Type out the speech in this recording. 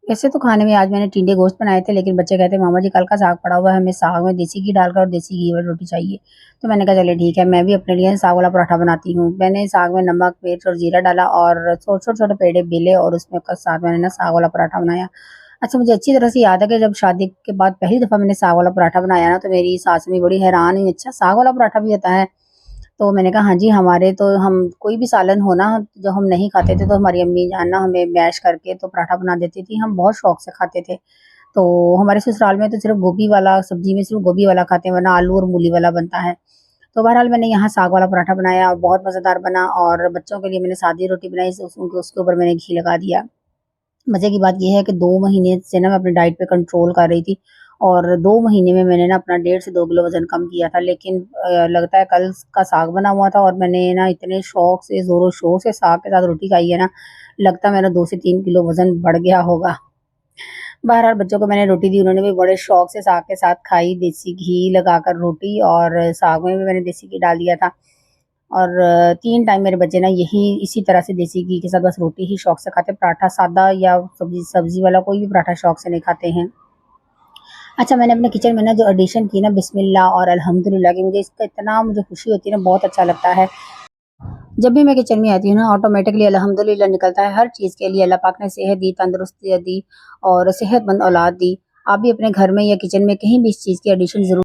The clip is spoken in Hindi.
वैसे तो खाने में आज मैंने टिंडे गोश्त बनाए थे, लेकिन बच्चे कहते हैं मामा जी कल का साग पड़ा हुआ है, हमें साग में देसी घी डालकर और देसी घी वाली रोटी चाहिए। तो मैंने कहा चलिए ठीक है, मैं भी अपने लिए साग वाला पराठा बनाती हूँ। मैंने साग में नमक, मिर्च और जीरा डाला और छोटे-छोटे पेड़े बेले और उसमें साथ मैंने ना साग वाला पराठा बनाया। अच्छा, मुझे अच्छी तरह से याद है कि जब शादी के बाद पहली दफ़ा मैंने साग वाला पराठा बनाया ना, तो मेरी सास भी बड़ी हैरान हुई, "अच्छा, साग वाला पराठा भी होता है?" तो मैंने कहा, "हाँ जी, हमारे तो हम कोई भी सालन हो ना, जो हम नहीं खाते थे, तो हमारी अम्मी जान ना हमें मैश करके तो पराठा बना देती थी, हम बहुत शौक से खाते थे।" तो हमारे ससुराल में तो सिर्फ़ गोभी वाला सब्ज़ी में सिर्फ़ गोभी वाला खाते हैं, वरना आलू और मूली वाला बनता है। तो बहरहाल मैंने यहाँ साग वाला पराठा बनाया, बहुत मज़ेदार बना और बच्चों के लिए मैंने सादी रोटी बनाई, उसके ऊपर मैंने घी लगा दिया। मज़े की बात ये है कि 2 महीने से ना मैं अपनी डाइट पे कंट्रोल कर रही थी और 2 महीने में मैंने ना अपना 1.5 से 2 किलो वज़न कम किया था। लेकिन लगता है कल का साग बना हुआ था और मैंने ना इतने शौक से ज़ोरों-शोर से साग के साथ रोटी खाई है ना, लगता है मेरा 2 से 3 किलो वज़न बढ़ गया होगा। बहरहाल बच्चों को मैंने रोटी दी, उन्होंने भी बड़े शौक से साग के साथ खाई, देसी घी लगाकर रोटी और साग में भी मैंने देसी घी डाल दिया था। और 3 टाइम मेरे बच्चे ना यही इसी तरह से देसी घी के साथ बस रोटी ही शौक से खाते हैं, पराठा सादा या सब्ज़ी सब्ज़ी वाला कोई भी पराठा शौक से नहीं खाते हैं। अच्छा, मैंने अपने किचन में ना जो एडिशन की ना बिस्मिल्लाह और अल्हम्दुलिल्लाह की, मुझे इसका इतना मुझे खुशी होती है ना, बहुत अच्छा लगता है। जब भी मैं किचन में आती हूँ ना, ऑटोमेटिकली अल्हम्दुलिल्लाह निकलता है। हर चीज़ के लिए अल्लाह पाक ने सेहत दी, तंदुरुस्ती दी और सेहतमंद औलाद दी। आप भी अपने घर में या किचन में कहीं भी इस चीज़ की एडिशन ज़रूर